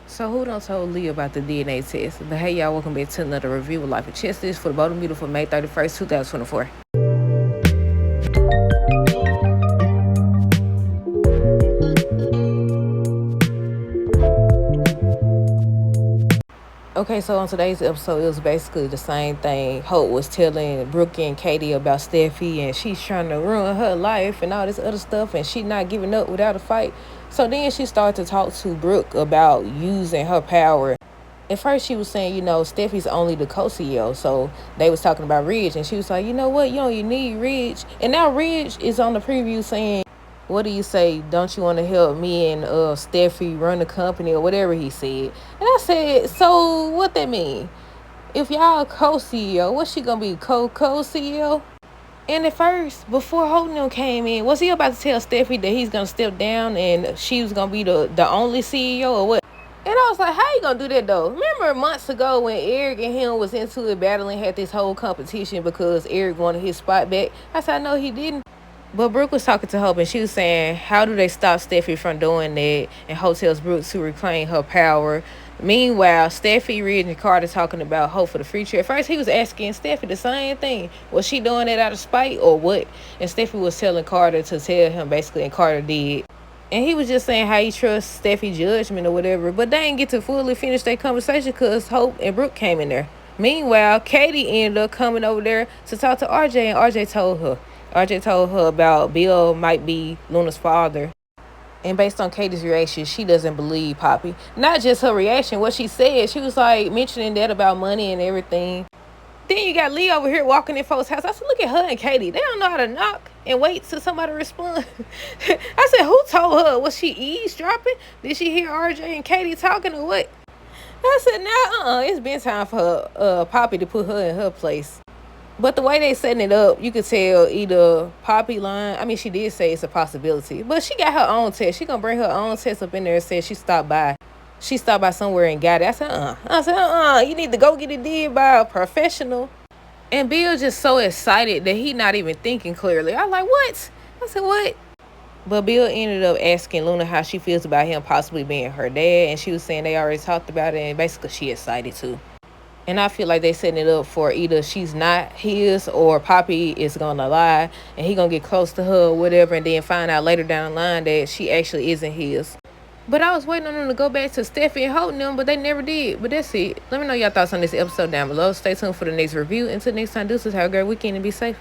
So who done told Lee about the DNA test? But hey y'all, welcome back to another review of Life of Chess for the Bottom Beautiful May 31st, 2024. Okay, so on today's episode, it was basically the same thing. Hope was telling Brooke and Katie about Steffi, and she's trying to ruin her life and all this other stuff, and she not giving up without a fight. So then she started to talk to Brooke about using her power. At first, she was saying, Steffi's only the co-CEO. So they was talking about Ridge, and she was like, you know what? You don't even need Ridge. And now Ridge is on the preview saying, what do you say? Don't you want to help me and Steffi run the company or whatever he said? And I said, so what that mean? If y'all co-CEO, what's she going to be, co-CEO? And at first, before Holden came in, was he about to tell Steffi that he's going to step down and she was going to be the only CEO or what? And I was like, how you gonna do that though? Remember months ago when Eric and him was into it battling, had this whole competition because Eric wanted his spot back? I said, no, he didn't. But Brooke was talking to Hope and she was saying, how do they stop Steffi from doing that? And Hope tells Brooke to reclaim her power. Meanwhile, Steffi, Ridge, and Carter talking about Hope for the future. At first, he was asking Steffi the same thing. Was she doing that out of spite or what? And Steffi was telling Carter to tell him basically, and Carter did. And he was just saying how he trusts Steffi's judgment or whatever. But they didn't get to fully finish their conversation because Hope and Brooke came in there. Meanwhile, Katie ended up coming over there to talk to RJ, and RJ told her. RJ told her about Bill might be Luna's father. And based on Katie's reaction, she doesn't believe Poppy. Not just her reaction, what she said. She was like mentioning that about money and everything. Then you got Lee over here walking in folks' house. I said, look at her and Katie. They don't know how to knock and wait till somebody respond. I said, who told her? Was she eavesdropping? Did she hear RJ and Katie talking or what? I said, nah, it's been time for Poppy to put her in her place. But the way they setting it up, you could tell either Poppy lying. I mean, she did say it's a possibility. But she got her own test. She going to bring her own test up in there and say she stopped by. She stopped by somewhere and got it. I said, you need to go get it did by a professional. And Bill just so excited that he not even thinking clearly. I was like, what? I said, what? But Bill ended up asking Luna how she feels about him possibly being her dad. And she was saying they already talked about it. And basically she excited too. And I feel like they setting it up for either she's not his or Poppy is going to lie. And he going to get close to her or whatever. And then find out later down the line that she actually isn't his. But I was waiting on them to go back to Steffi and Holden them, but they never did. But that's it. Let me know your thoughts on this episode down below. Stay tuned for the next review. Until next time, deuces. Have a great weekend and be safe.